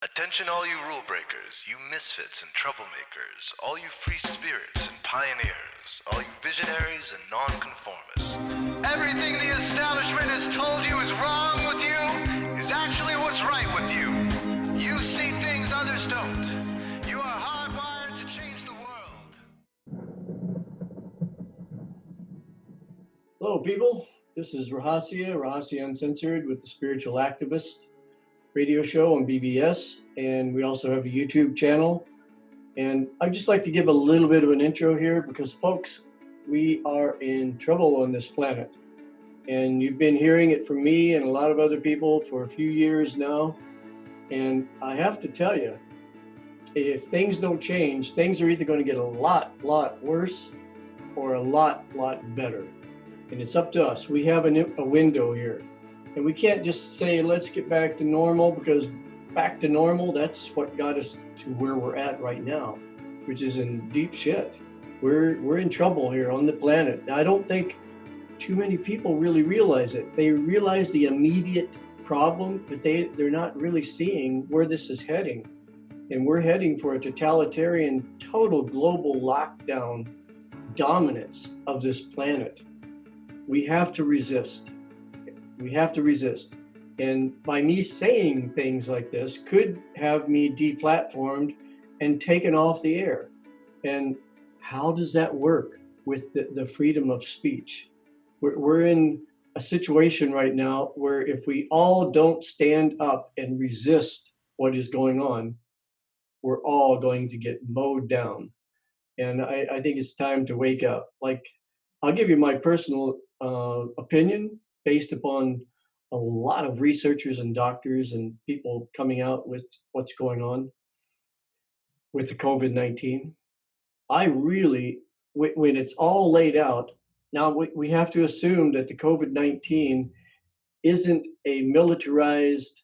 Attention all you rule breakers, you misfits and troublemakers, all you free spirits and pioneers, all you visionaries and nonconformists. Everything the establishment has told you is wrong with you is actually what's right with you. You see things others don't. You are hardwired to change the world. Hello people, this is Rahasya Uncensored with the Spiritual Activist radio show on BBS, and we also have a YouTube channel. And I'd just like to give a little bit of an intro here because folks, we are in trouble on this planet. And you've been hearing it from me and a lot of other people for a few years now. And I have to tell you, if things don't change, things are either going to get a lot worse or a lot better. And it's up to us. We have a window here. And we can't just say, let's get back to normal, because back to normal, that's what got us to where we're at right now, which is in deep shit. We're in trouble here on the planet. Now, I don't think too many people really realize it. They realize the immediate problem, but they're not really seeing where this is heading. And we're heading for a totalitarian, total global lockdown dominance of this planet. We have to resist. We have to resist. And by me saying things like this could have me deplatformed and taken off the air. And how does that work with the freedom of speech? We're in a situation right now where if we all don't stand up and resist what is going on, we're all going to get mowed down. And I think it's time to wake up. Like, I'll give you my personal opinion based upon a lot of researchers and doctors and people coming out with what's going on with the COVID-19. I really, when it's all laid out, now we have to assume that the COVID-19 isn't a militarized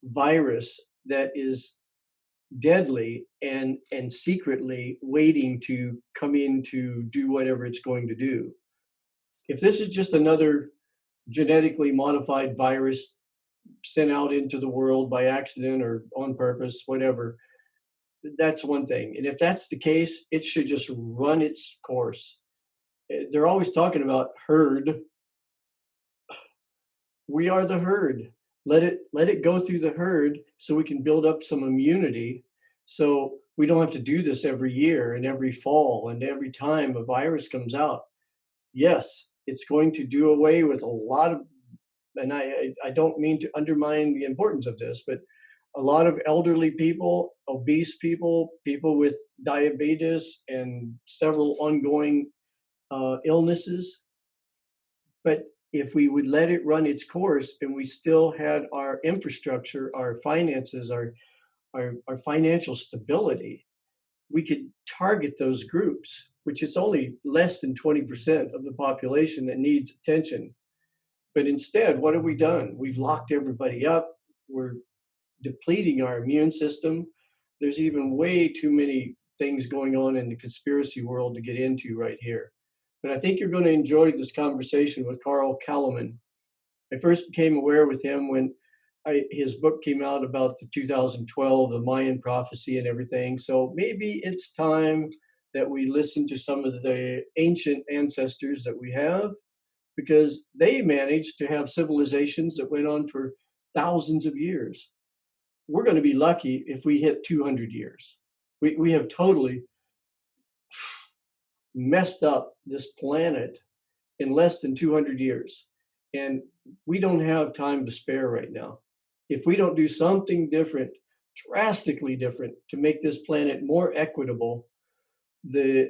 virus that is deadly and secretly waiting to come in to do whatever it's going to do. If this is just another genetically modified virus sent out into the world by accident or on purpose, whatever, that's one thing. And if that's the case, it should just run its course. They're always talking about herd. We are the herd. Let it go through the herd so we can build up some immunity, so we don't have to do this every year and every fall and every time a virus comes out. Yes, it's going to do away with a lot of, and I don't mean to undermine the importance of this, but a lot of elderly people, obese people, people with diabetes and several ongoing illnesses. But if we would let it run its course and we still had our infrastructure, our finances, our financial stability, we could target those groups, which is only less than 20% of the population that needs attention. But instead, what have we done? We've locked everybody up. We're depleting our immune system. There's even way too many things going on in the conspiracy world to get into right here. But I think you're going to enjoy this conversation with Carl Calleman. I first became aware with him when his book came out about the 2012, the Mayan prophecy and everything. So maybe it's time that we listen to some of the ancient ancestors that we have, because they managed to have civilizations that went on for thousands of years. We're going to be lucky if we hit 200 years. We have totally messed up this planet in less than 200 years. And we don't have time to spare right now. If we don't do something different, drastically different, to make this planet more equitable, the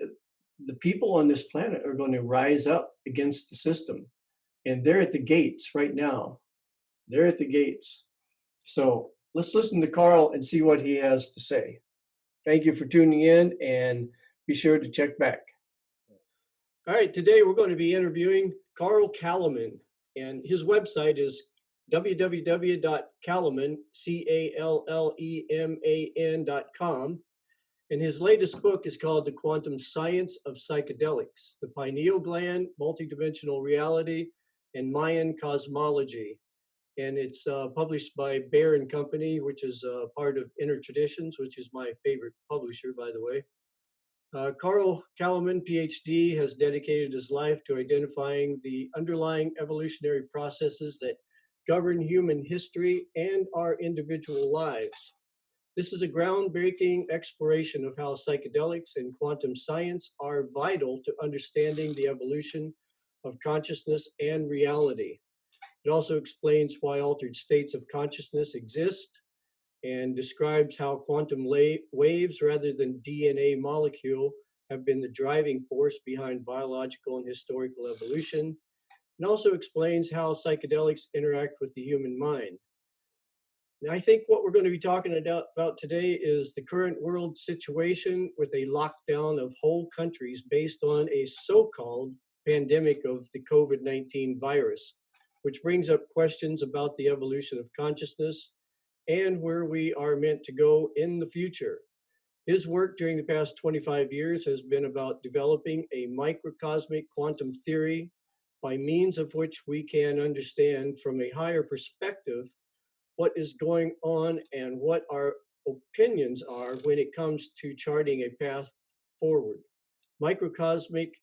people on this planet are going to rise up against the system. And they're at the gates right now. They're at the gates. So let's listen to Carl and see what he has to say. Thank you for tuning in, and be sure to check back. All right, today we're going to be interviewing Carl Calleman, and his website is www.calleman, CALLEMAN.com. And his latest book is called The Quantum Science of Psychedelics, the Pineal Gland, Multidimensional Reality, and Mayan Cosmology. and it's published by Bear and Company, which is part of Inner Traditions, which is my favorite publisher, by the way. Carl Calleman, PhD, has dedicated his life to identifying the underlying evolutionary processes that govern human history and our individual lives. This is a groundbreaking exploration of how psychedelics and quantum science are vital to understanding the evolution of consciousness and reality. It also explains why altered states of consciousness exist and describes how quantum waves rather than DNA molecule have been the driving force behind biological and historical evolution, and also explains how psychedelics interact with the human mind. And I think what we're going to be talking about today is the current world situation with a lockdown of whole countries based on a so-called pandemic of the COVID-19 virus, which brings up questions about the evolution of consciousness and where we are meant to go in the future. His work during the past 25 years has been about developing a microcosmic quantum theory by means of which we can understand from a higher perspective what is going on and what our opinions are when it comes to charting a path forward. Microcosmic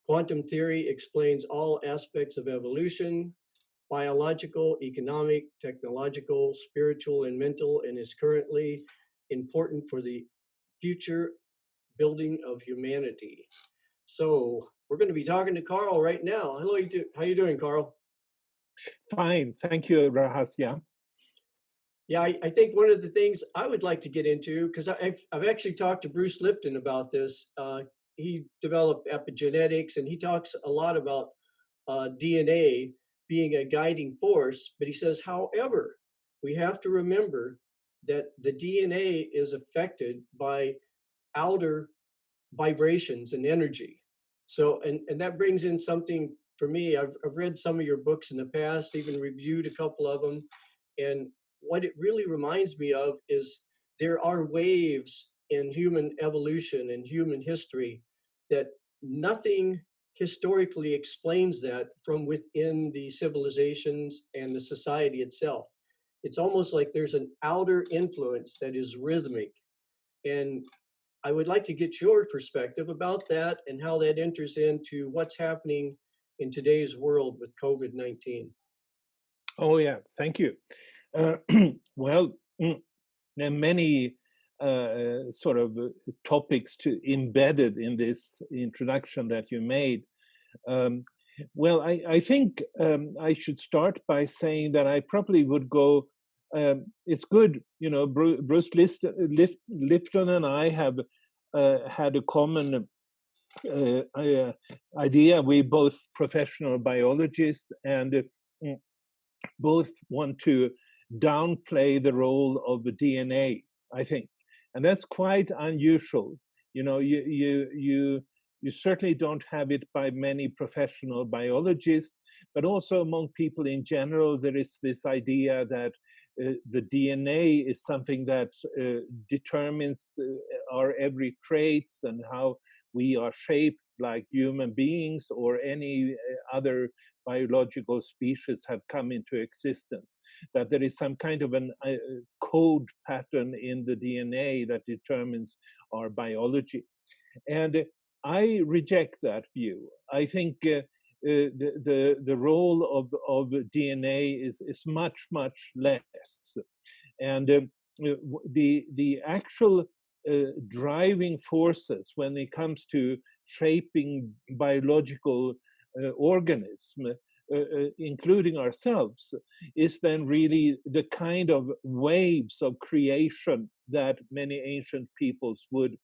quantum theory explains all aspects of evolution, biological, economic, technological, spiritual, and mental, and is currently important for the future building of humanity. So we're going to be talking to Carl right now. Hello, how you doing, Carl? Fine, thank you, Rahasya. Yeah, I think one of the things I would like to get into, because I've actually talked to Bruce Lipton about this. He developed epigenetics, and he talks a lot about DNA being a guiding force. But he says, however, we have to remember that the DNA is affected by outer vibrations and energy. So, and that brings in something for me. I've read some of your books in the past, even reviewed a couple of them. And what it really reminds me of is there are waves in human evolution and human history that nothing historically explains that from within the civilizations and the society itself. It's almost like there's an outer influence that is rhythmic. And I would like to get your perspective about that and how that enters into what's happening in today's world with COVID-19. Oh, yeah, thank you. Well, there are many sort of topics embedded in this introduction that you made. Well, I think I should start by saying that I probably would go. It's good, you know, Bruce Lipton and I have had a common idea. We're both professional biologists and both want to downplay the role of the DNA, I think. And that's quite unusual. You know, you certainly don't have it by many professional biologists, but also among people in general, there is this idea that the DNA is something that determines our every traits and how we are shaped like human beings or any other biological species have come into existence, that there is some kind of a code pattern in the DNA that determines our biology. And I reject that view. I think the role of DNA is much, much less. And the actual driving forces when it comes to shaping biological organism, including ourselves, is then really the kind of waves of creation that many ancient peoples would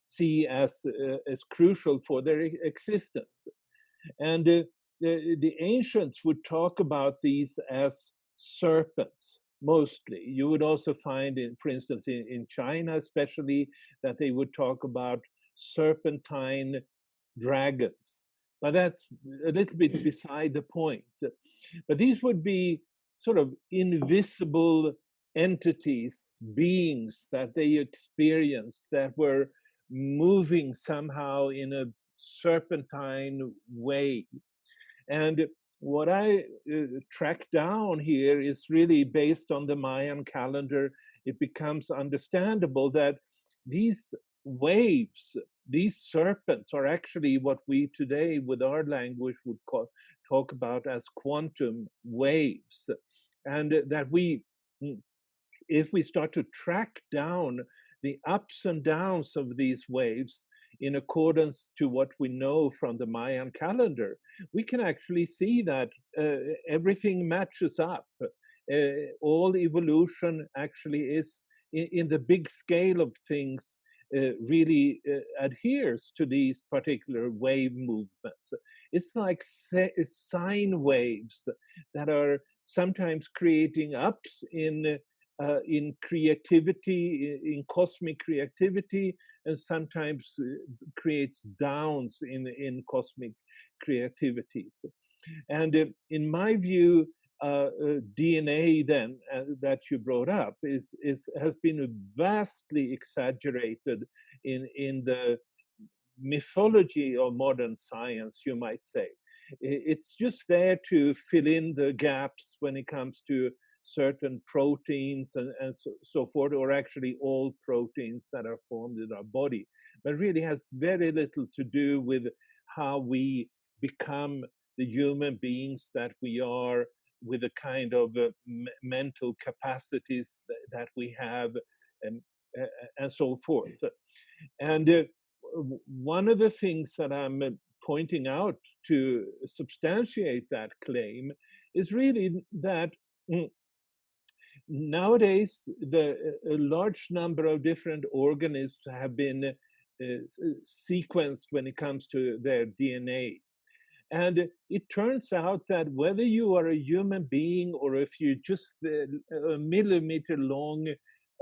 see as crucial for their existence. And the ancients would talk about these as serpents, mostly. You would also find, for instance, in China especially, that they would talk about serpentine dragons. But that's a little bit beside the point. But these would be sort of invisible entities, beings that they experienced that were moving somehow in a serpentine way. And what I track down here is really based on the Mayan calendar. It becomes understandable that these waves, these serpents, are actually what we today, with our language, would talk about as quantum waves. And that we, if we start to track down the ups and downs of these waves in accordance to what we know from the Mayan calendar, we can actually see that everything matches up. All evolution actually is, in the big scale of things, really adheres to these particular wave movements. It's like sine waves that are sometimes creating ups in creativity, in cosmic creativity, and sometimes creates downs in cosmic creativities. And in my view, DNA then that you brought up has been vastly exaggerated in the mythology of modern science, you might say. It's just there to fill in the gaps when it comes to certain proteins and so forth, or actually all proteins that are formed in our body, but really has very little to do with how we become the human beings that we are, with the kind of mental capacities that we have, and, and so forth. And one of the things that I'm pointing out to substantiate that claim is really that nowadays a large number of different organisms have been sequenced when it comes to their DNA. And it turns out that whether you are a human being or if you're just a millimeter long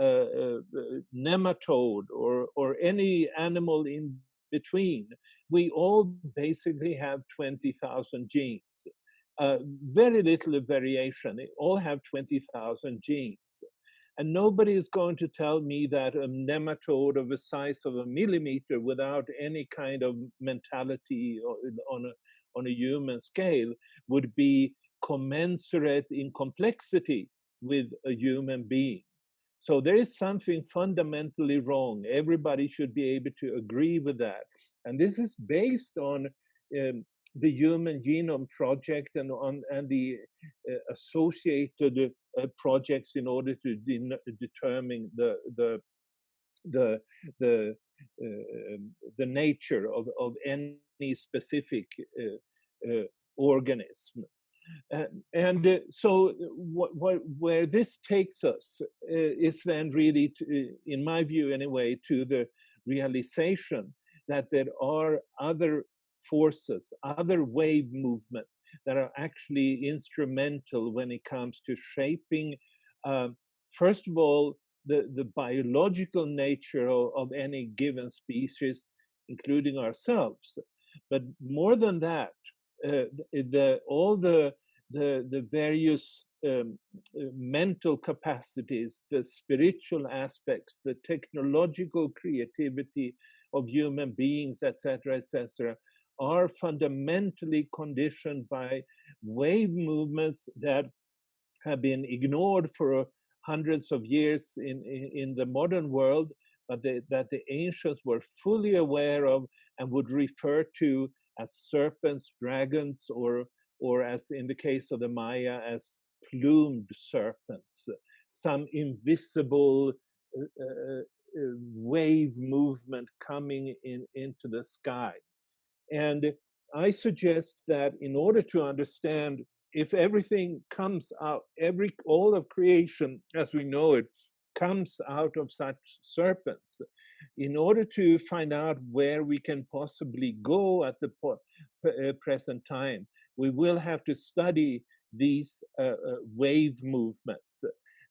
nematode or any animal in between, we all basically have 20,000 genes. Very little variation. They all have 20,000 genes. And nobody is going to tell me that a nematode of the size of a millimeter without any kind of mentality on a human scale would be commensurate in complexity with a human being. So there is something fundamentally wrong. Everybody should be able to agree with that. And this is based on the Human Genome Project and the associated projects in order to determine the the the nature of any specific organism. So where this takes us is then really, in my view anyway, to the realization that there are other forces, other wave movements that are actually instrumental when it comes to shaping, first of all, the biological nature of any given species, including ourselves. But more than that, all the various mental capacities, the spiritual aspects, the technological creativity of human beings, etc., are fundamentally conditioned by wave movements that have been ignored for hundreds of years in the modern world, but that the ancients were fully aware of and would refer to as serpents, dragons, or as in the case of the Maya, as plumed serpents, some invisible wave movement coming into the sky. And I suggest that in order to understand, if everything comes out, all of creation as we know it comes out of such serpents, in order to find out where we can possibly go at the present time, we will have to study these wave movements.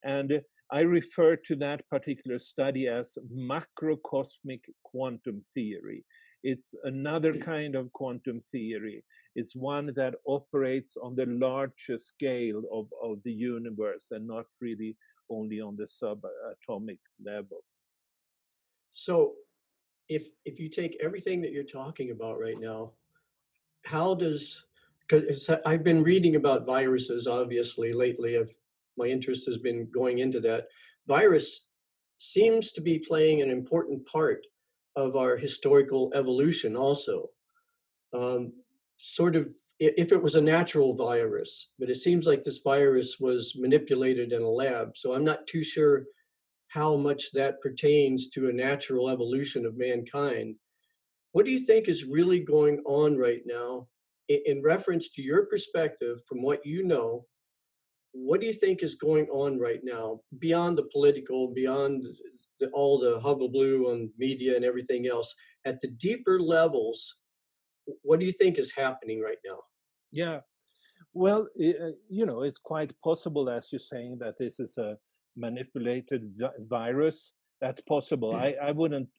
And I refer to that particular study as macrocosmic quantum theory. It's another kind of quantum theory. It's one that operates on the larger scale of the universe and not really only on the subatomic level. So if you take everything that you're talking about right now, how does because I've been reading about viruses, obviously, lately. My interest has been going into that. Virus seems to be playing an important part of our historical evolution also. Um, sort of, if it was a natural virus, but it seems like this virus was manipulated in a lab. So I'm not too sure how much that pertains to a natural evolution of mankind. What do you think is really going on right now in reference to your perspective from what you know? What do you think is going on right now beyond the political, beyond all the hullabaloo on media and everything else? At the deeper levels, what do you think is happening right now? Yeah. Well, it's quite possible, as you're saying, that this is a manipulated virus. That's possible. I wouldn't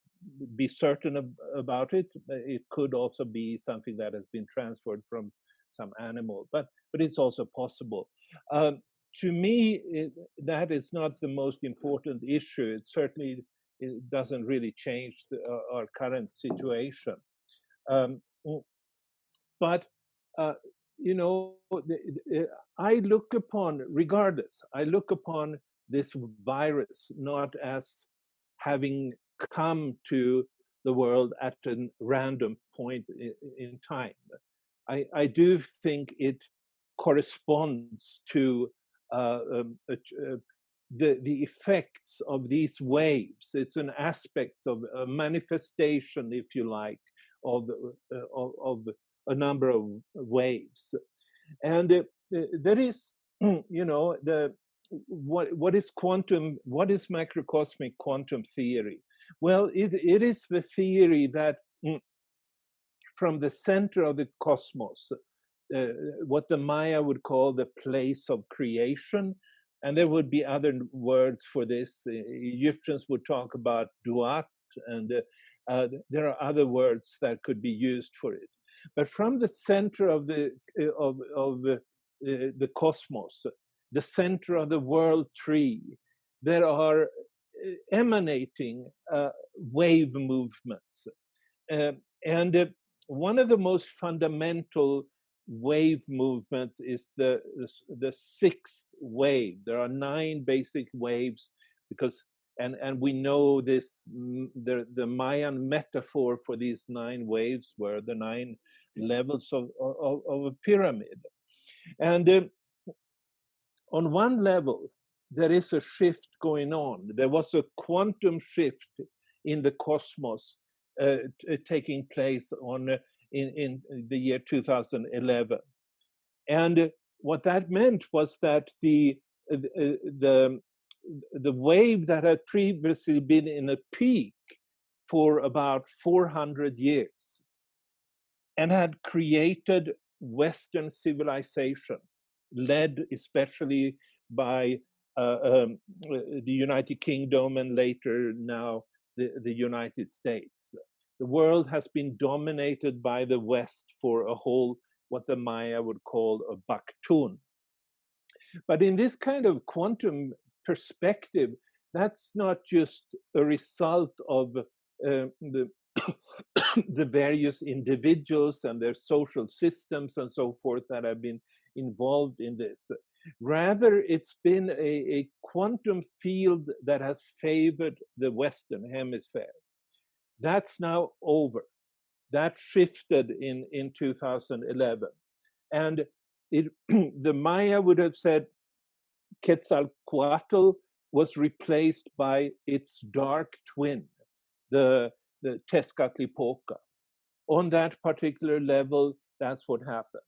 be certain about it. It could also be something that has been transferred from some animal, but it's also possible. To me, that is not the most important issue. It doesn't really change our current situation. Um, but uh, I look upon, regardless, I look upon this virus not as having come to the world at a random point in time. I do think it corresponds to the effects of these waves. It's an aspect of a manifestation, if you like, of a number of waves. And there is, what is quantum, what is macrocosmic quantum theory? Well, it is the theory that from the center of the cosmos, what the Maya would call the place of creation, and there would be other words for this. Egyptians would talk about duat, and there are other words that could be used for it. But from the center of the cosmos, the center of the world tree, there are emanating wave movements, and one of the most fundamental wave movements is the sixth wave. There are 9 basic waves because, and we know this, the Mayan metaphor for these 9 waves were the 9 levels of a pyramid. And on one level, there is a shift going on. There was a quantum shift in the cosmos taking place in the year 2011. And what that meant was that the wave that had previously been in a peak for about 400 years and had created Western civilization, led especially by the United Kingdom and later now the United States. The world has been dominated by the West for a whole, what the Maya would call a baktun. But in this kind of quantum perspective, that's not just a result of the the various individuals and their social systems and so forth that have been involved in this. Rather, it's been a quantum field that has favored the Western hemisphere. That's now over. That shifted in 2011. And the Maya would have said Quetzalcoatl was replaced by its dark twin, the Tezcatlipoca. On that particular level, that's what happened.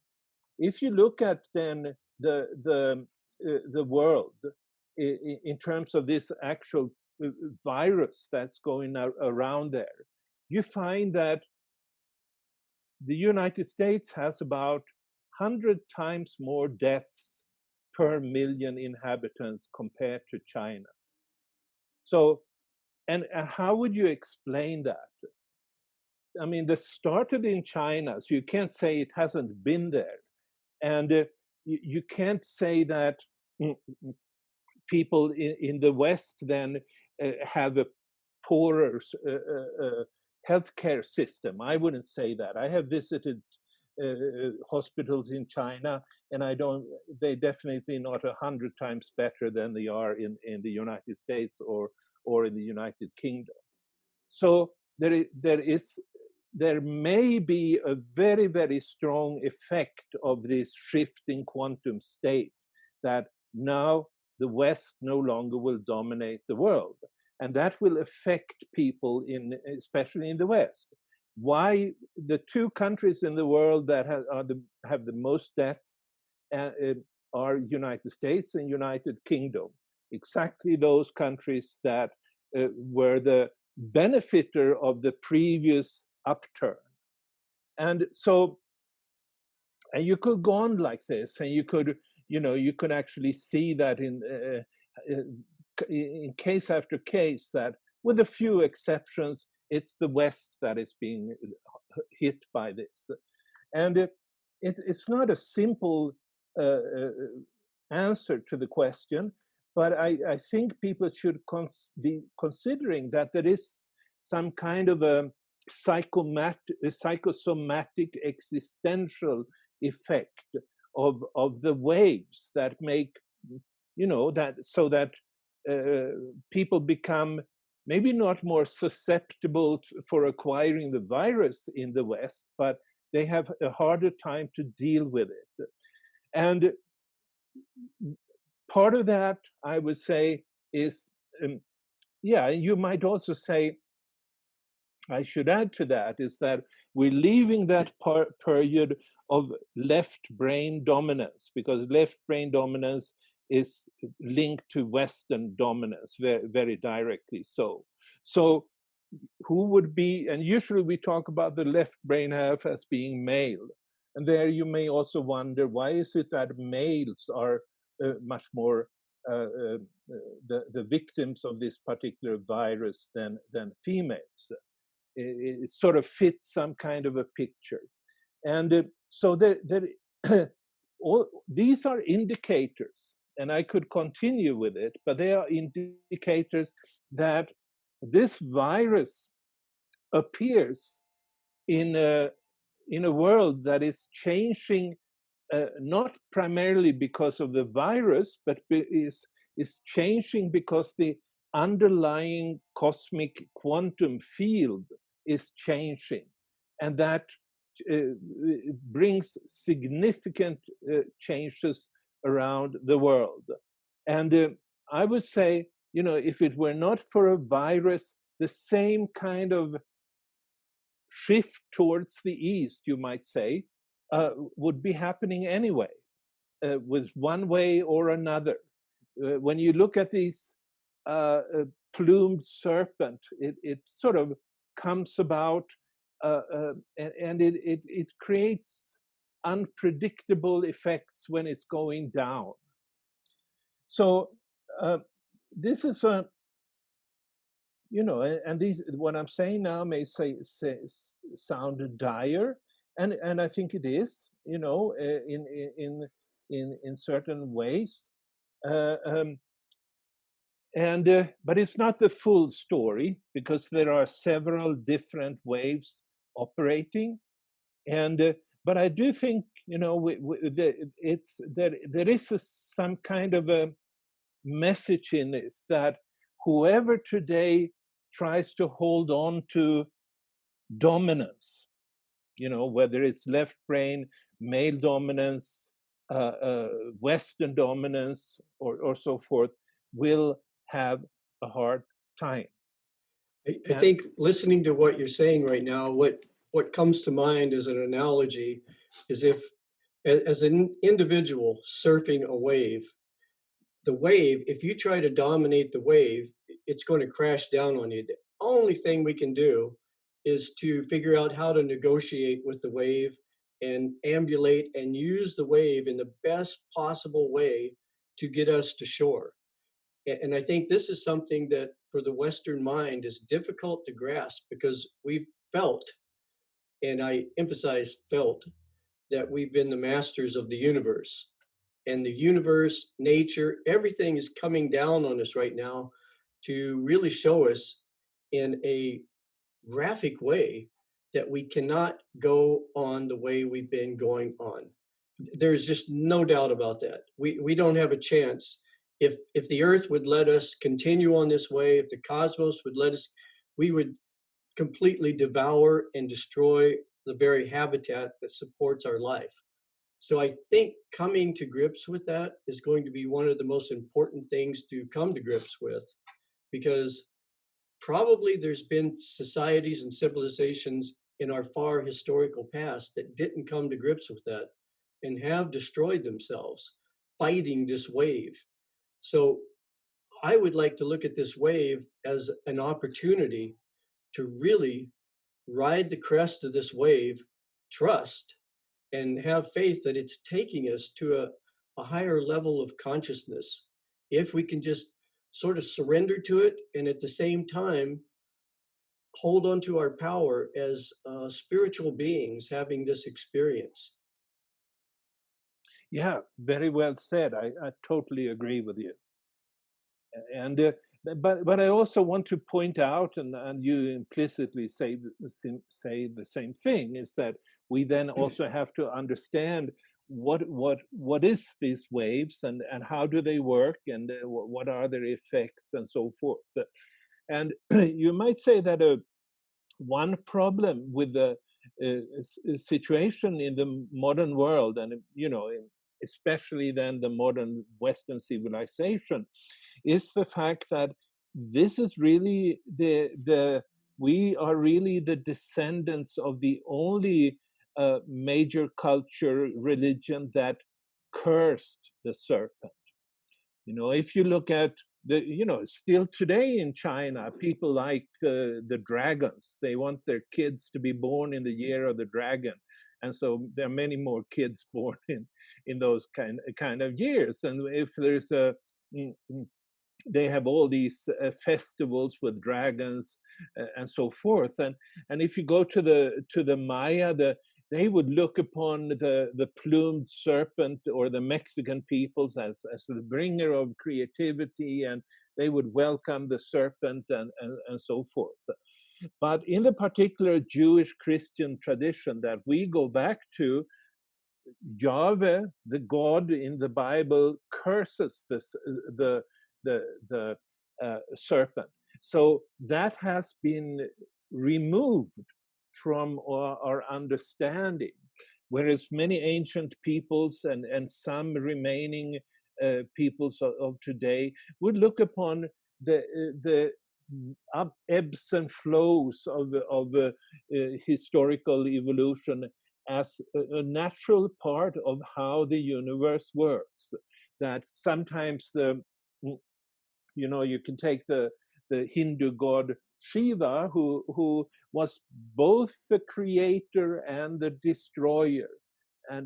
If you look at then the world in terms of this actual virus that's going around there, you find that the United States has about 100 times more deaths per million inhabitants compared to China. So, and how would you explain that? I mean, this started in China, so you can't say it hasn't been there. And you can't say that people in the West then have a poorer healthcare system. I wouldn't say that. I have visited hospitals in China, and they're definitely not 100 times better than they are in the United States or in the United Kingdom. So there may be a very, very strong effect of this shift in quantum state, that now the West no longer will dominate the world. And that will affect people, especially in the West. Why the two countries in the world that have the most deaths are United States and United Kingdom. Exactly those countries that were the benefiter of the previous upturn. And so, and you could go on like this, and you could actually see that in case after case, that with a few exceptions, it's the West that is being hit by this. And it's not a simple answer to the question, but I think people should be considering that there is some kind of a psychosomatic existential effect of the waves that make, that so that people become maybe not more susceptible for acquiring the virus in the West, but they have a harder time to deal with it. And part of that, I would say, is, you might also say, I should add to that, is that we're leaving that period of left brain dominance, because left brain dominance is linked to Western dominance very, very directly. So who would be, and usually we talk about the left brain half as being male. And there you may also wonder, why is it that males are much more the victims of this particular virus than females? It sort of fits some kind of a picture. And so these are indicators, and I could continue with it, but they are indicators that this virus appears in a world that is changing, not primarily because of the virus, but is changing because the underlying cosmic quantum field is changing, and that brings significant changes around the world. And I would say, if it were not for a virus, the same kind of shift towards the east, you might say, would be happening anyway, with one way or another. When you look at these plumed serpent, it sort of comes about, and it creates unpredictable effects when it's going down. So this is a, and these, what I'm saying now may sound dire, and I think it is, in certain ways. But it's not the full story, because there are several different waves operating, but I do think, there is some kind of a message in it, that whoever today tries to hold on to dominance, whether it's left brain, male dominance, Western dominance, or so forth, will have a hard time. I think listening to what you're saying right now, what comes to mind as an analogy is if, as an individual surfing a wave, the wave, if you try to dominate the wave, it's going to crash down on you. The only thing we can do is to figure out how to negotiate with the wave and ambulate and use the wave in the best possible way to get us to shore. And I think this is something that for the Western mind is difficult to grasp, because we've felt, and I emphasize felt, that we've been the masters of the universe. And the universe, nature, everything is coming down on us right now to really show us in a graphic way that we cannot go on the way we've been going on. There's just no doubt about that. We don't have a chance. If the earth would let us continue on this way, if the cosmos would let us, we would completely devour and destroy the very habitat that supports our life. So I think coming to grips with that is going to be one of the most important things to come to grips with, because probably there's been societies and civilizations in our far historical past that didn't come to grips with that and have destroyed themselves fighting this wave. So I would like to look at this wave as an opportunity to really ride the crest of this wave, trust, and have faith that it's taking us to a higher level of consciousness. If we can just sort of surrender to it and at the same time hold on to our power as spiritual beings having this experience. Yeah, very well said. I totally agree with you. And but I also want to point out, and you implicitly say the same thing, is that we then also have to understand what is these waves, and how do they work, and what are their effects, and so forth. And you might say that one problem with the situation in the modern world, and especially then the modern Western civilization, is the fact that this is really we are really the descendants of the only major culture religion that cursed the serpent. If you look at still today in China, people like the dragons. They want their kids to be born in the year of the dragon, and so there are many more kids born in those kind of years. And if there's they have all these festivals with dragons and so forth. And if you go to the Maya, they would look upon the plumed serpent, or the Mexican peoples, as the bringer of creativity, and they would welcome the serpent and so forth. But in the particular Jewish Christian tradition that we go back to, Yahweh, the God in the Bible, curses the serpent. So that has been removed from our understanding, whereas many ancient peoples and some remaining peoples of today would look upon the ebbs and flows of historical evolution as a natural part of how the universe works. That sometimes you can take the Hindu god Shiva, who was both the creator and the destroyer, and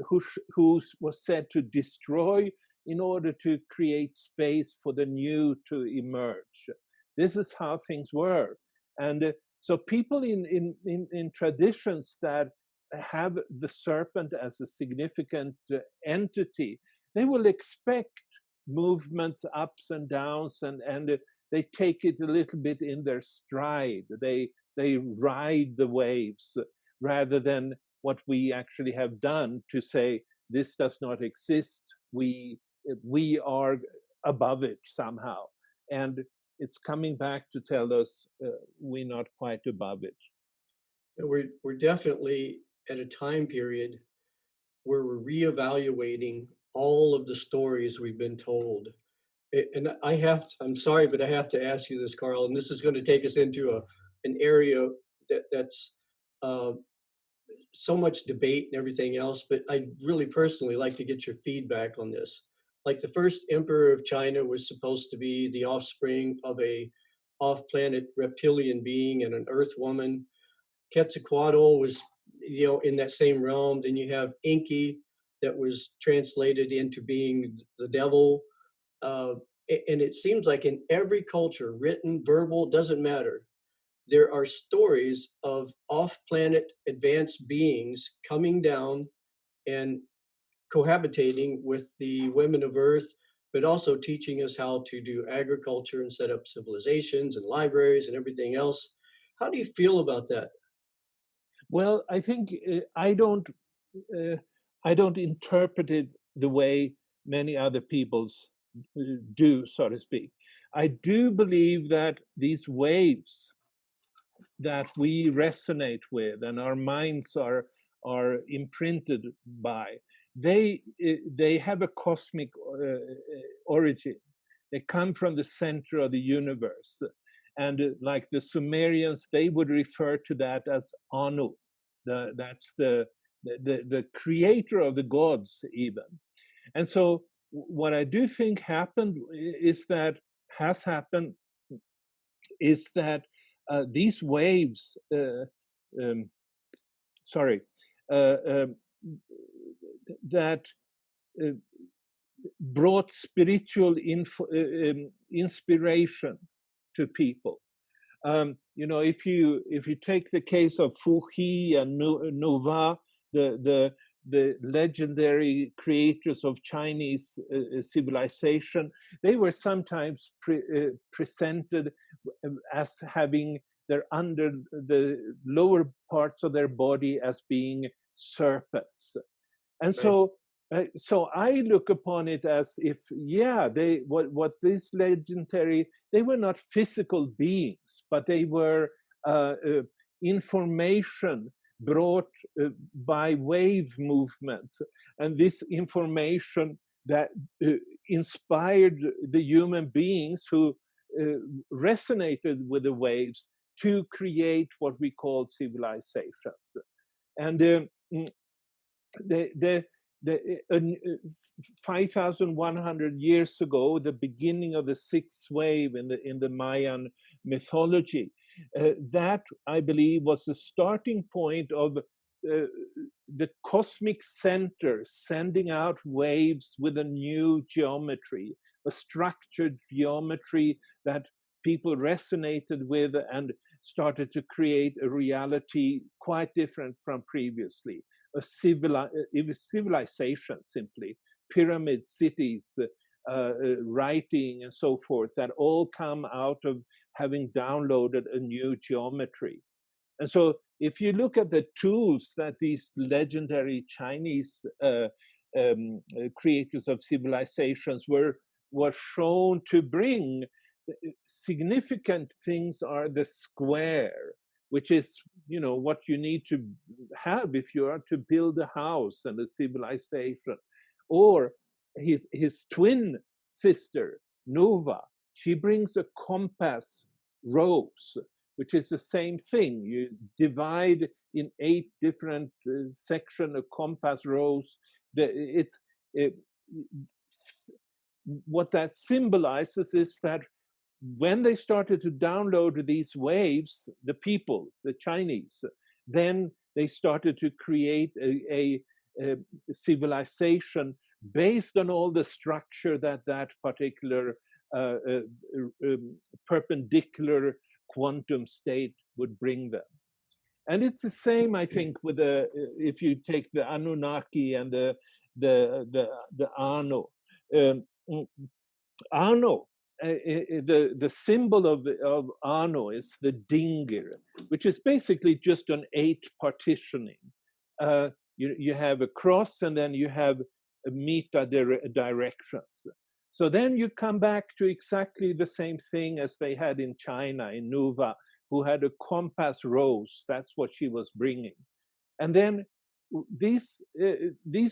who was said to destroy in order to create space for the new to emerge. This is how things were. And so people in traditions that have the serpent as a significant entity, they will expect movements, ups and downs, and they take it a little bit in their stride. They ride the waves rather than what we actually have done to say this does not exist. We are above it somehow, and it's coming back to tell us we're not quite above it. We're definitely at a time period where we're reevaluating all of the stories we've been told. And I'm sorry, but I have to ask you this, Carl, and this is going to take us into an area that's so much debate and everything else, but I really personally like to get your feedback on this. Like, the first emperor of China was supposed to be the offspring of a off-planet reptilian being and an earth woman. Quetzalcoatl was, in that same realm. Then you have Enki, that was translated into being the devil. And it seems like in every culture, written, verbal, doesn't matter, there are stories of off-planet advanced beings coming down and cohabitating with the women of Earth, but also teaching us how to do agriculture and set up civilizations and libraries and everything else. How do you feel about that? Well, I think uh, I don't interpret it the way many other peoples do, so to speak. I do believe that these waves that we resonate with and our minds are imprinted by, they have a cosmic origin. They come from the center of the universe, and like the Sumerians, they would refer to that as Anu. That's the creator of the gods, even. And so, what I do think happened is that has happened is that these waves, um, sorry, um, that uh, brought spiritual inspiration to people. If you take the case of Fuji and Nova, the legendary creators of Chinese civilization, they were sometimes presented as having their under the lower parts of their body as being serpents. And so I look upon it as if, yeah, what these legendary, they were not physical beings, but they were information brought by wave movements, and this information that inspired the human beings who resonated with the waves to create what we call civilizations. And the 5,100 years ago, the beginning of the sixth wave in the Mayan mythology, that I believe was the starting point of the cosmic center sending out waves with a new geometry, a structured geometry that people resonated with and started to create a reality quite different from previously. Civilization, simply, pyramid cities, writing, and so forth, that all come out of having downloaded a new geometry. And so, if you look at the tools that these legendary Chinese creators of civilizations were shown to bring, significant things are the square, which is what you need to have if you are to build a house and a civilization. Or his twin sister Nova, she brings a compass rose, which is the same thing. You divide in 8 different sections a compass rose. What that symbolizes is that when they started to download these waves, the people, the Chinese, then they started to create a civilization based on all the structure that particular perpendicular quantum state would bring them. And it's the same, I think, with if you take the Anunnaki and the Anu. Anu, the symbol of Anu is the dingir, which is basically just an 8 partitioning. You have a cross, and then you have meta directions. So then you come back to exactly the same thing as they had in China, in Nuva, who had a compass rose. That's what she was bringing. And then these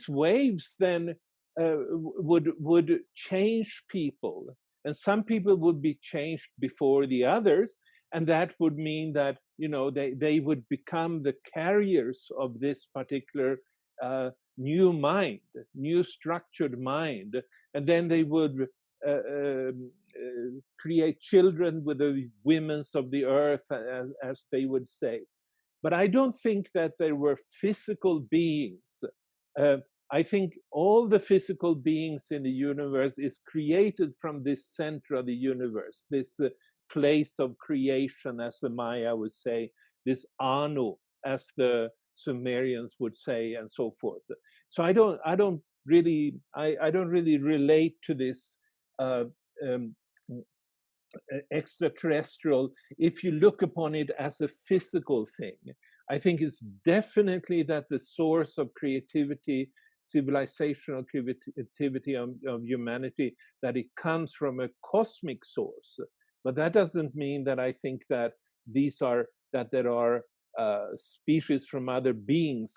waves then would change people, and some people would be changed before the others, and that would mean that they would become the carriers of this particular new mind, new structured mind, and then they would create children with the women of the earth, as they would say. But I don't think that there were physical beings. I think all the physical beings in the universe is created from this center of the universe, this place of creation, as the Maya would say, this Anu, as the Sumerians would say, and so forth. So I don't really relate to this extraterrestrial, if you look upon it as a physical thing. I think it's definitely that the source of creativity, civilizational creativity of humanity, that it comes from a cosmic source. But that doesn't mean that I think that there are species from other beings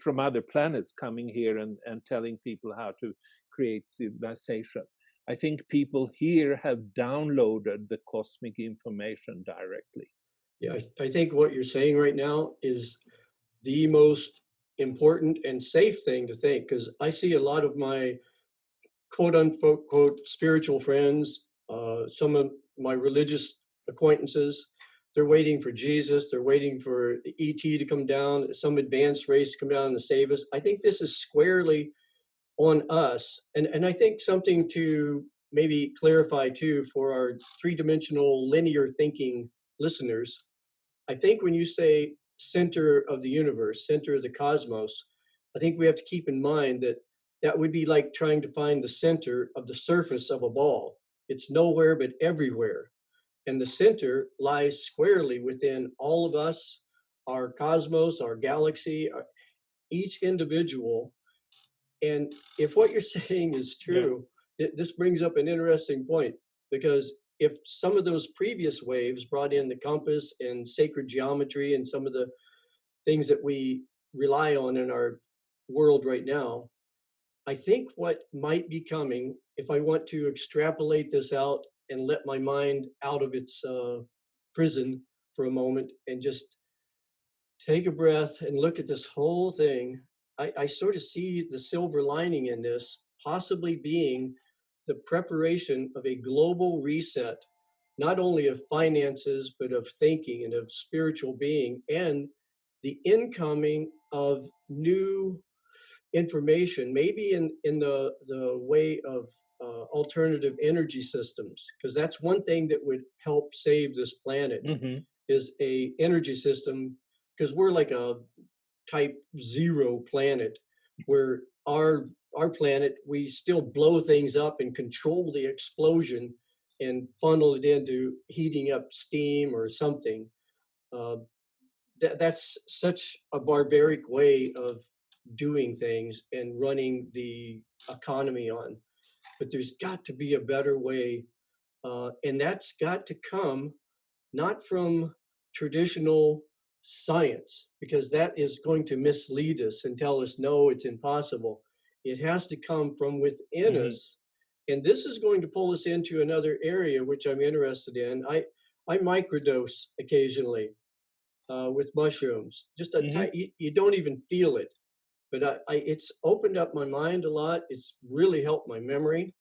from other planets coming here and telling people how to create civilization. I think people here have downloaded the cosmic information directly. Yeah, I think what you're saying right now is the most important and safe thing to think, because I see a lot of my quote unquote quote spiritual friends, some of my religious acquaintances, they're waiting for Jesus, they're waiting for the ET to come down, some advanced race to come down and save us. I think this is squarely on us. And I think something to maybe clarify too for our three-dimensional linear thinking listeners, I think when you say center of the universe, center of the cosmos, I think we have to keep in mind that that would be like trying to find the center of the surface of a ball. It's nowhere but everywhere. And the center lies squarely within all of us, our cosmos, our galaxy, each individual. And if what you're saying is true, this brings up an interesting point, because if some of those previous waves brought in the compass and sacred geometry and some of the things that we rely on in our world right now, I think what might be coming, if I want to extrapolate this out and let my mind out of its prison for a moment and just take a breath and look at this whole thing, I sort of see the silver lining in this possibly being the preparation of a global reset, not only of finances, but of thinking and of spiritual being, and the incoming of new information, maybe in the way of alternative energy systems, because that's one thing that would help save this planet, is a energy system, because we're like a type 0 planet, where our planet, we still blow things up and control the explosion and funnel it into heating up steam or something. That's such a barbaric way of doing things and running the economy on. But there's got to be a better way, and that's got to come not from traditional science, because that is going to mislead us and tell us, no, it's impossible. It has to come from within us. And this is going to pull us into another area which I'm interested in. I microdose occasionally with mushrooms. Just you don't even feel it, but it's opened up my mind a lot. It's really helped my memory.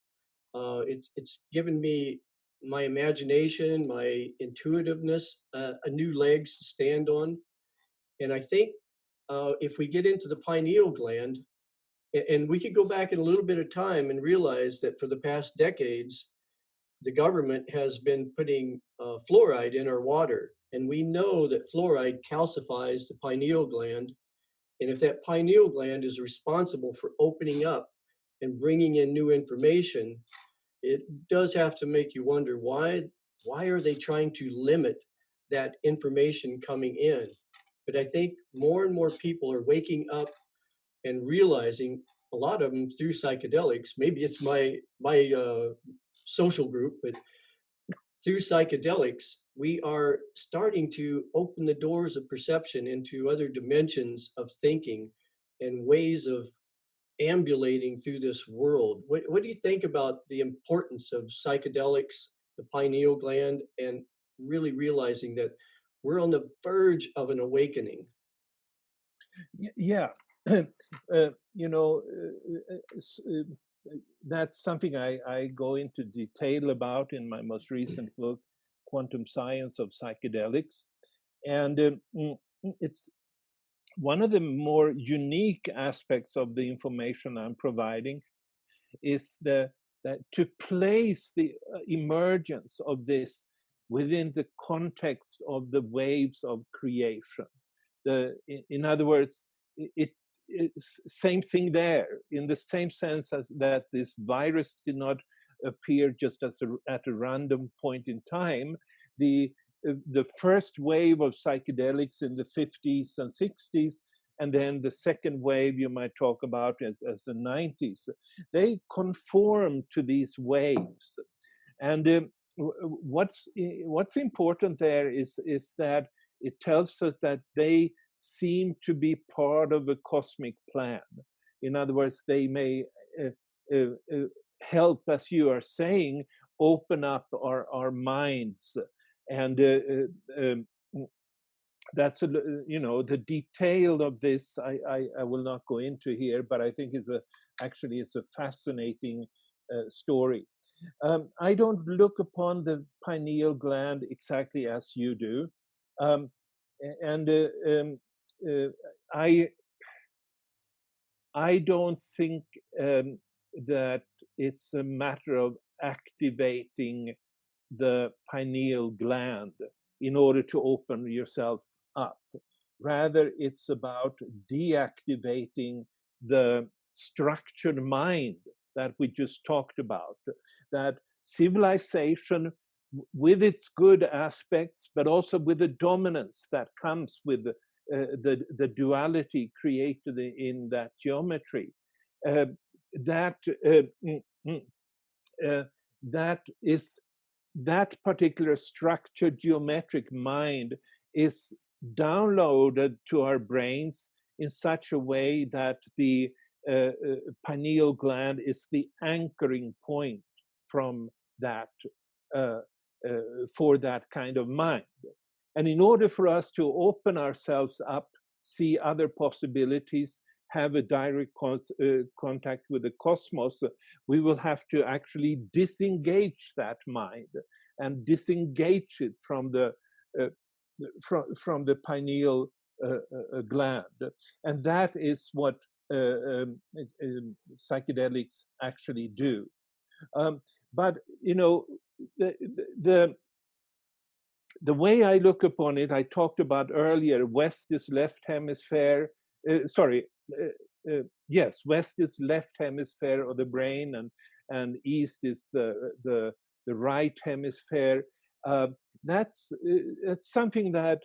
It's given me my imagination, my intuitiveness, a new legs to stand on. And I think if we get into the pineal gland, and we could go back in a little bit of time and realize that for the past decades, the government has been putting fluoride in our water. And we know that fluoride calcifies the pineal gland. And if that pineal gland is responsible for opening up and bringing in new information, it does have to make you wonder, why are they trying to limit that information coming in? But I think more and more people are waking up and realizing, a lot of them through psychedelics, maybe it's my social group, but through psychedelics, we are starting to open the doors of perception into other dimensions of thinking and ways of ambulating through this world. What do you think about the importance of psychedelics, the pineal gland, and really realizing that we're on the verge of an awakening? Yeah. That's something I go into detail about in my most recent book, Quantum Science of Psychedelics. And it's one of the more unique aspects of the information I'm providing is that to place the emergence of this within the context of the waves of creation. In other words, it's same thing there, in the same sense as that this virus did not appear just at a random point in time. The the first wave of psychedelics in the 50s and 60s, and then the second wave you might talk about as the 90s. They conform to these waves. And what's important there is that it tells us that they seem to be part of a cosmic plan. In other words, they may help, as you are saying, open up our minds. And that's the detail of this I will not go into here, but I think actually it's a fascinating story. I don't look upon the pineal gland exactly as you do, and I don't think that it's a matter of activating the pineal gland in order to open yourself up. Rather, it's about deactivating the structured mind that we just talked about. That civilization, with its good aspects, but also with the dominance that comes with the duality created in that geometry, that particular structured geometric mind is downloaded to our brains in such a way that the pineal gland is the anchoring point from that for that kind of mind. And in order for us to open ourselves up, see other possibilities, have a direct contact with the cosmos, we will have to actually disengage that mind and disengage it from the pineal gland. And that is what psychedelics actually do. But the way I look upon it, I talked about earlier, West is left hemisphere, yes, West is left hemisphere of the brain, and East is the right hemisphere. That's something that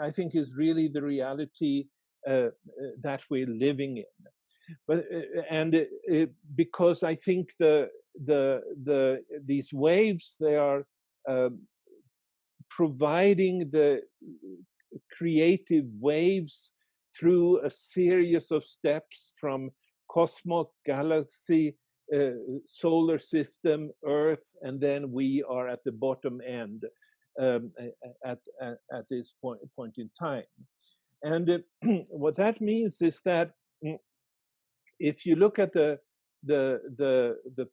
I think is really the reality that we're living in. But because I think these waves, they are providing the creative waves through a series of steps from cosmos, galaxy, solar system, Earth, and then we are at the bottom end at this point in time. And what that means is that if you look at the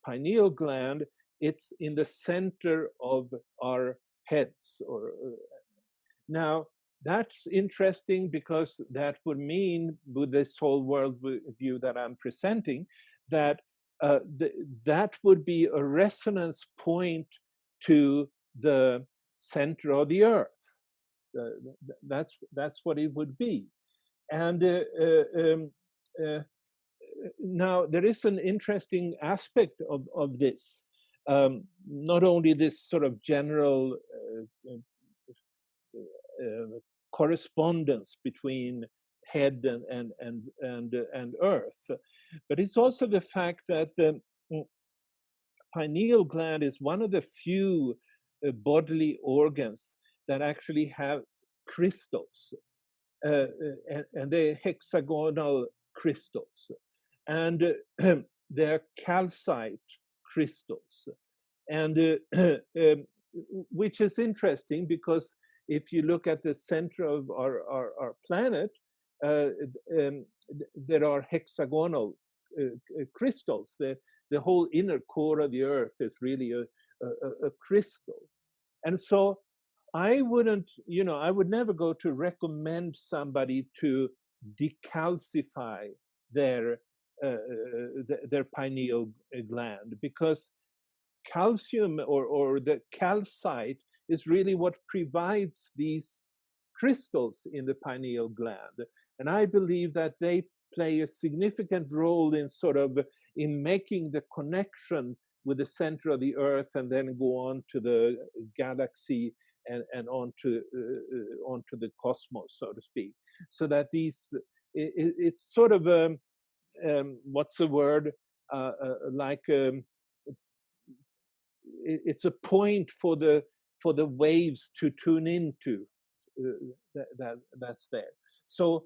pineal gland, it's in the center of our heads. Now, that's interesting because that would mean, with this whole world view that I'm presenting, that that would be a resonance point to the center of the Earth. That's what it would be. And now there is an interesting aspect of this. Not only this sort of general correspondence between head and Earth, but it's also the fact that the pineal gland is one of the few bodily organs that actually have crystals, and they're hexagonal crystals, and they're calcite crystals, and which is interesting because if you look at the center of our planet, there are hexagonal crystals. The whole inner core of the Earth is really a crystal. And so I would never go to recommend somebody to decalcify their pineal gland, because calcium or the calcite is really what provides these crystals in the pineal gland. And I believe that they play a significant role in making the connection with the center of the Earth and then go on to the galaxy and onto the cosmos, so to speak. So that it's sort of what's the word, like it's a point for the waves to tune into, that's there. So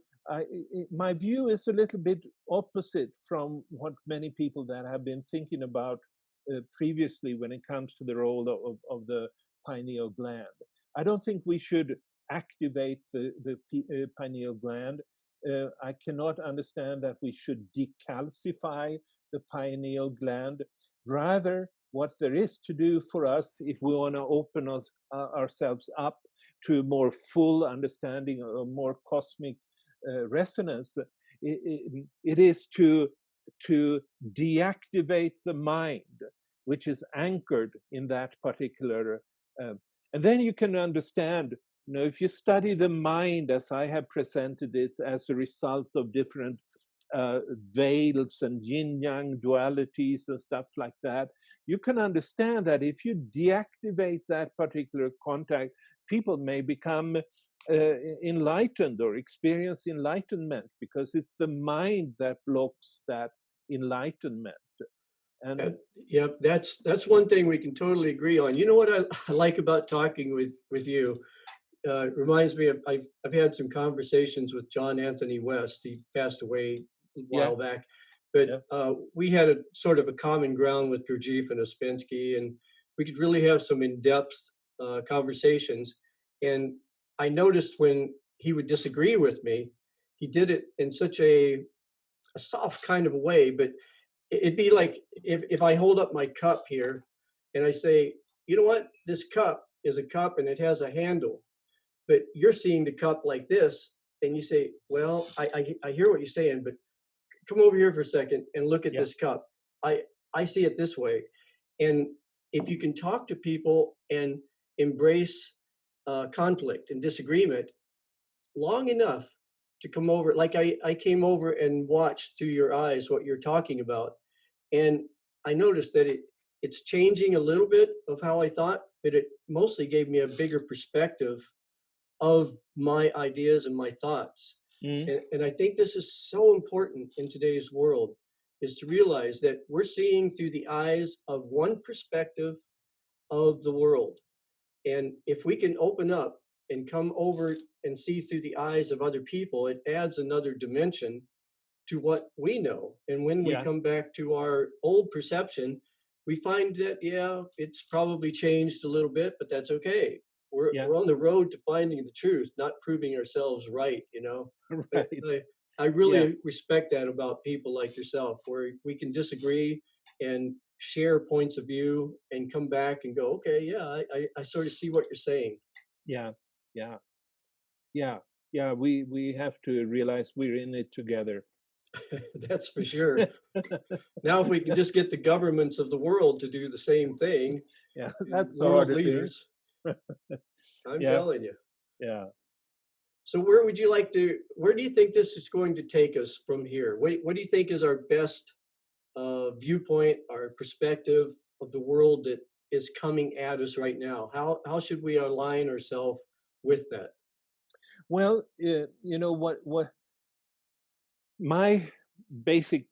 my view is a little bit opposite from what many people that have been thinking about previously when it comes to the role of the pineal gland. I don't think we should activate the pineal gland. I cannot understand that we should decalcify the pineal gland. Rather, what there is to do for us, if we want to open ourselves up to a more full understanding, a more cosmic resonance, it is to deactivate the mind, which is anchored in that particular. And then you can understand, if you study the mind as I have presented it as a result of different veils and yin-yang dualities and stuff like that, you can understand that if you deactivate that particular contact, people may become enlightened or experience enlightenment, because it's the mind that blocks that enlightenment. And yeah, that's one thing we can totally agree on. You know what I like about talking with you? It reminds me of I've had some conversations with John Anthony West. He passed away a while back, but we had a sort of a common ground with Gurdjieff and Ouspensky, and we could really have some in-depth conversations. And I noticed when he would disagree with me, he did it in such a soft kind of a way, but it'd be like if I hold up my cup here and I say, you know what, this cup is a cup and it has a handle, but you're seeing the cup like this, and you say, well, I hear what you're saying, but come over here for a second and look at this cup. I see it this way. And if you can talk to people and embrace conflict and disagreement long enough to come over, like I came over and watched through your eyes what you're talking about, and I noticed that it's changing a little bit of how I thought, but it mostly gave me a bigger perspective of my ideas and my thoughts. And I think this is so important in today's world, is to realize that we're seeing through the eyes of one perspective of the world. And if we can open up and come over and see through the eyes of other people, it adds another dimension to what we know. And when we come back to our old perception, we find that, it's probably changed a little bit, but that's okay. We're on the road to finding the truth, not proving ourselves right, Right. I really respect that about people like yourself, where we can disagree and share points of view and come back and go, okay, I sort of see what you're saying. We have to realize we're in it together. That's for sure. Now, if we can just get the governments of the world to do the same thing, that's world leaders, I'm telling you. So where do you think this is going to take us from here? What do you think is our best viewpoint, our perspective of the world that is coming at us right now? How should we align ourselves with that? Well, what my basic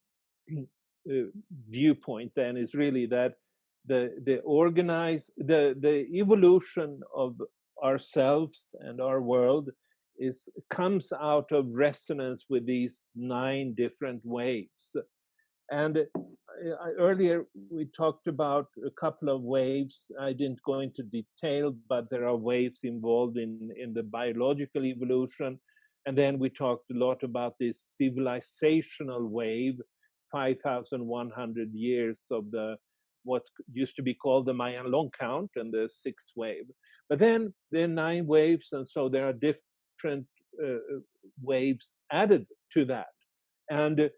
viewpoint then is really that the evolution of ourselves and our world comes out of resonance with these 9 different waves. And earlier we talked about a couple of waves. I didn't go into detail, but there are waves involved in the biological evolution. And then we talked a lot about this civilizational wave, 5,100 years of what used to be called the Mayan long count, and the 6th wave. But then there are 9 waves, and so there are different waves added to that. And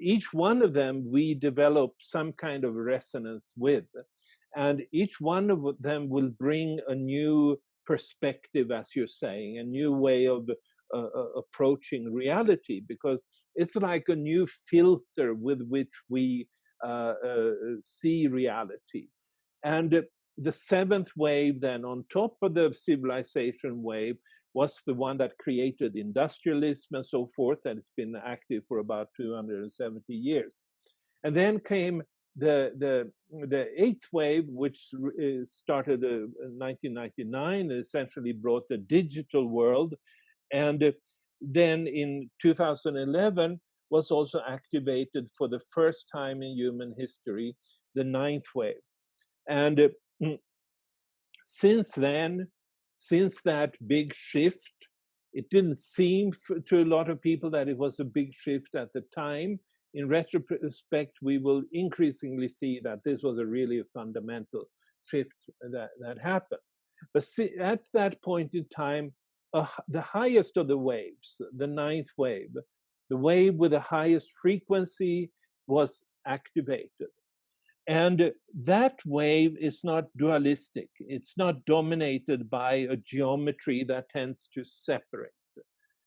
each one of them we develop some kind of resonance with. And each one of them will bring a new perspective, as you're saying, a new way of approaching reality, because it's like a new filter with which we see reality. And the seventh wave then on top of the civilization wave was the one that created industrialism and so forth, and it's been active for about 270 years. And then came the eighth wave, which started in 1999, essentially brought the digital world. And then in 2011 was also activated for the first time in human history, the ninth wave. And since then, since that big shift, it didn't seem to a lot of people that it was a big shift at the time. In retrospect, we will increasingly see that this was a really fundamental shift that happened. But at that point in time, the highest of the waves, the ninth wave, the wave with the highest frequency was activated. And that wave is not dualistic. It's not dominated by a geometry that tends to separate.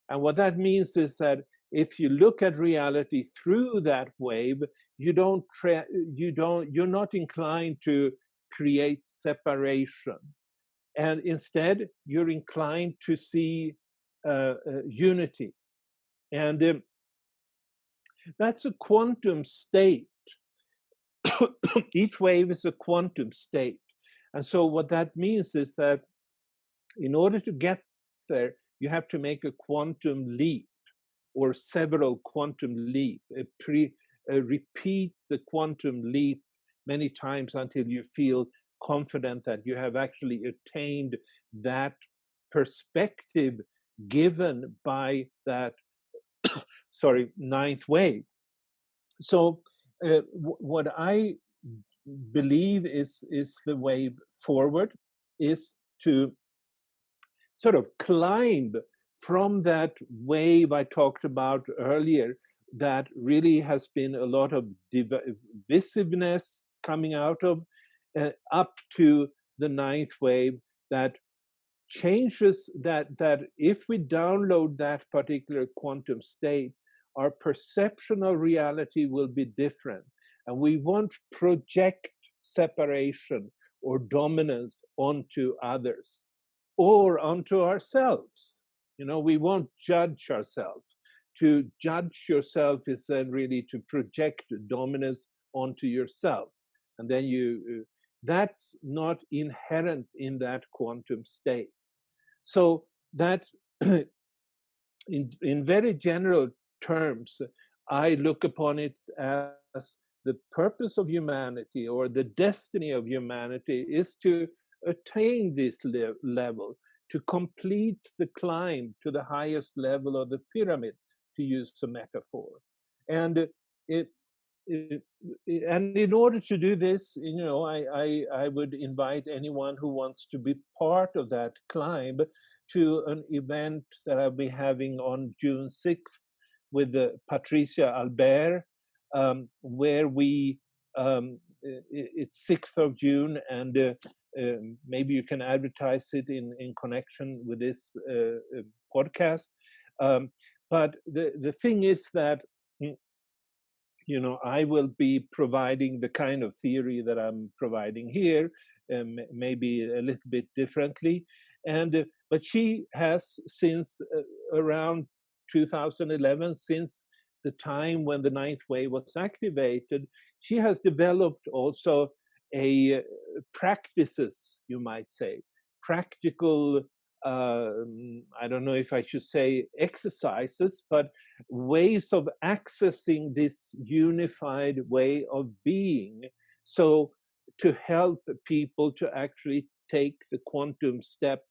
And what that means is that if you look at reality through that wave, you're not inclined to create separation. And instead, you're inclined to see unity. And that's a quantum state. Each wave is a quantum state. And so what that means is that in order to get there, you have to make a quantum leap or several quantum leap, repeat the quantum leap many times until you feel confident that you have actually attained that perspective given by that, ninth wave. So what I believe is the way forward is to sort of climb from that wave I talked about earlier that really has been a lot of divisiveness coming out of, up to the ninth wave that changes, that if we download that particular quantum state, our perception of reality will be different. And we won't project separation or dominance onto others or onto ourselves. You know, we won't judge ourselves. To judge yourself is then really to project dominance onto yourself. And then that's not inherent in that quantum state. So that in very general terms, I look upon it as the purpose of humanity or the destiny of humanity is to attain this level, to complete the climb to the highest level of the pyramid, to use a metaphor. And and in order to do this, you know, I would invite anyone who wants to be part of that climb to an event that I'll be having on June 6th with Patricia Albert, where we, it's 6th of June, and maybe you can advertise it in connection with this podcast. But the thing is that, you know, I will be providing the kind of theory that I'm providing here, maybe a little bit differently. And but she has, since around 2011, since the time when the ninth wave was activated, she has developed also a practices, you might say, practical, I don't know if I should say exercises, but ways of accessing this unified way of being. So to help people to actually take the quantum step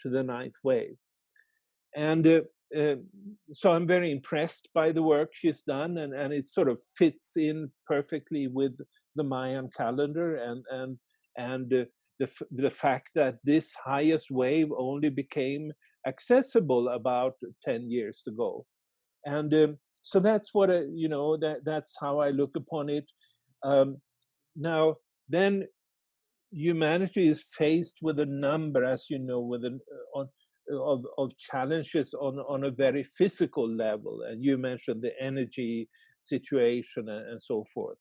to the ninth wave. And so I'm very impressed by the work she's done, and it sort of fits in perfectly with the Mayan calendar and the fact that this highest wave only became accessible about 10 years ago. And so that's what, you know, that's how I look upon it. Now, then humanity is faced with a number, as you know, with of challenges on a very physical level. And you mentioned the energy situation and so forth.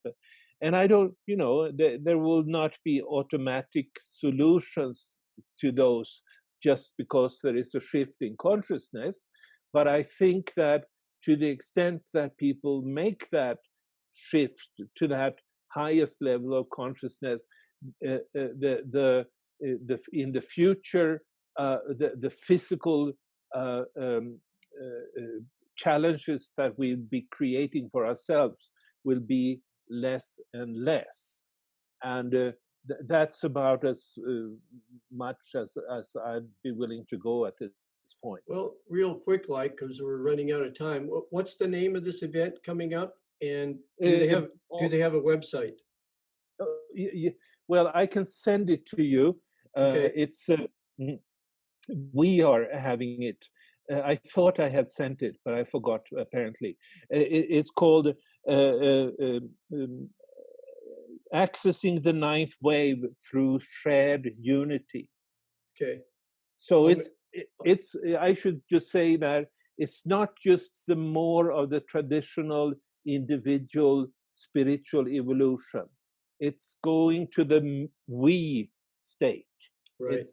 And I don't, there will not be automatic solutions to those just because there is a shift in consciousness. But I think that to the extent that people make that shift to that highest level of consciousness, in the future, the physical challenges that we'll be creating for ourselves will be less and less, and that's about as much as I'd be willing to go at this point. Well, real quick, like, because we're running out of time, what's the name of this event coming up, and do they have a website? Well, I can send it to you. Okay. It's we are having it. I thought I had sent it, but I forgot, apparently. It's called Accessing the Ninth Wave Through Shared Unity. Okay. So it's I should just say that it's not just the more of the traditional individual spiritual evolution. It's going to the we state. Right.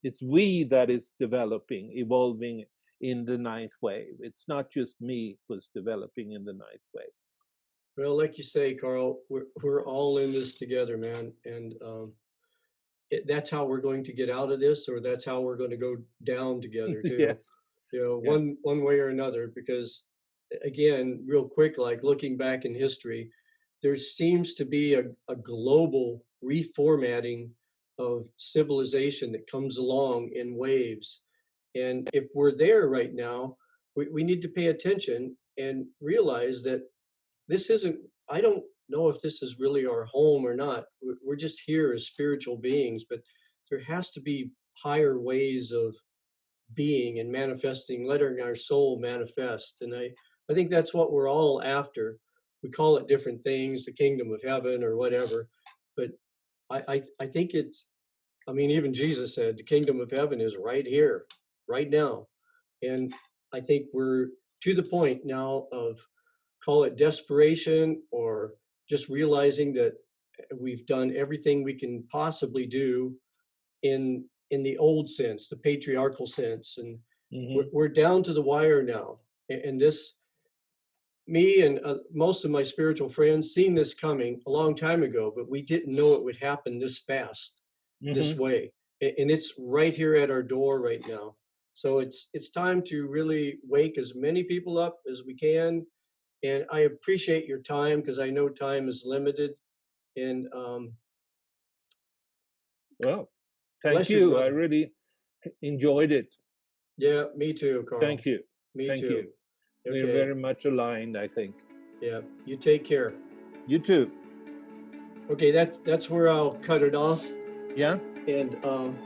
It's we that is developing, evolving in the ninth wave. It's not just me who's developing in the ninth wave. Well, like you say, Carl, we're all in this together, man, and that's how we're going to get out of this, or that's how we're going to go down together too. Yes. Yeah. One way or another. Because again, real quick, like looking back in history, there seems to be a global reformatting of civilization that comes along in waves. And if we're there right now, we need to pay attention and realize that this isn't, I don't know if this is really our home or not. We're just here as spiritual beings, but there has to be higher ways of being and manifesting, letting our soul manifest. And I think that's what we're all after. We call it different things, the kingdom of heaven or whatever, but I think it's, I mean, even Jesus said the kingdom of heaven is right here, right now. And I think we're to the point now of, call it desperation, or just realizing that we've done everything we can possibly do in the old sense, the patriarchal sense, and we're down to the wire now. And this, me and most of my spiritual friends seen this coming a long time ago, but we didn't know it would happen this fast, this way. And it's right here at our door right now. So it's time to really wake as many people up as we can. And I appreciate your time, because I know time is limited. And well, thank you. I really enjoyed it. Yeah, me too, Carl. Thank you. Thank you. Okay. We're very much aligned, I think. Yeah, you take care. You too. Okay, that's where I'll cut it off. Yeah. And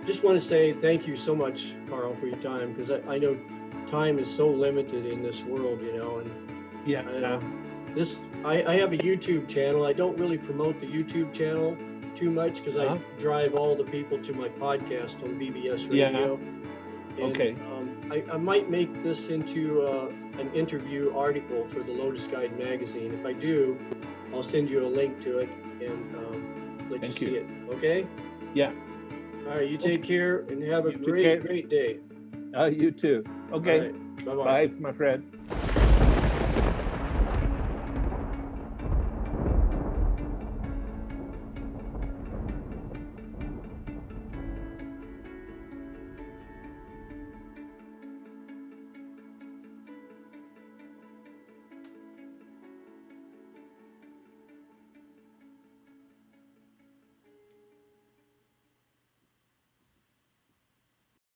just want to say thank you so much, Carl, for your time, because I know time is so limited in this world, and yeah. I have a YouTube channel. I don't really promote the YouTube channel too much, because I drive all the people to my podcast on BBS Radio. Yeah. Okay. I might make this into an interview article for the Lotus Guide magazine. If I do, I'll send you a link to it and let you see it. Okay? Yeah. All right. You take care and have a great day. You too. Okay. Right. Bye-bye. Bye, my friend.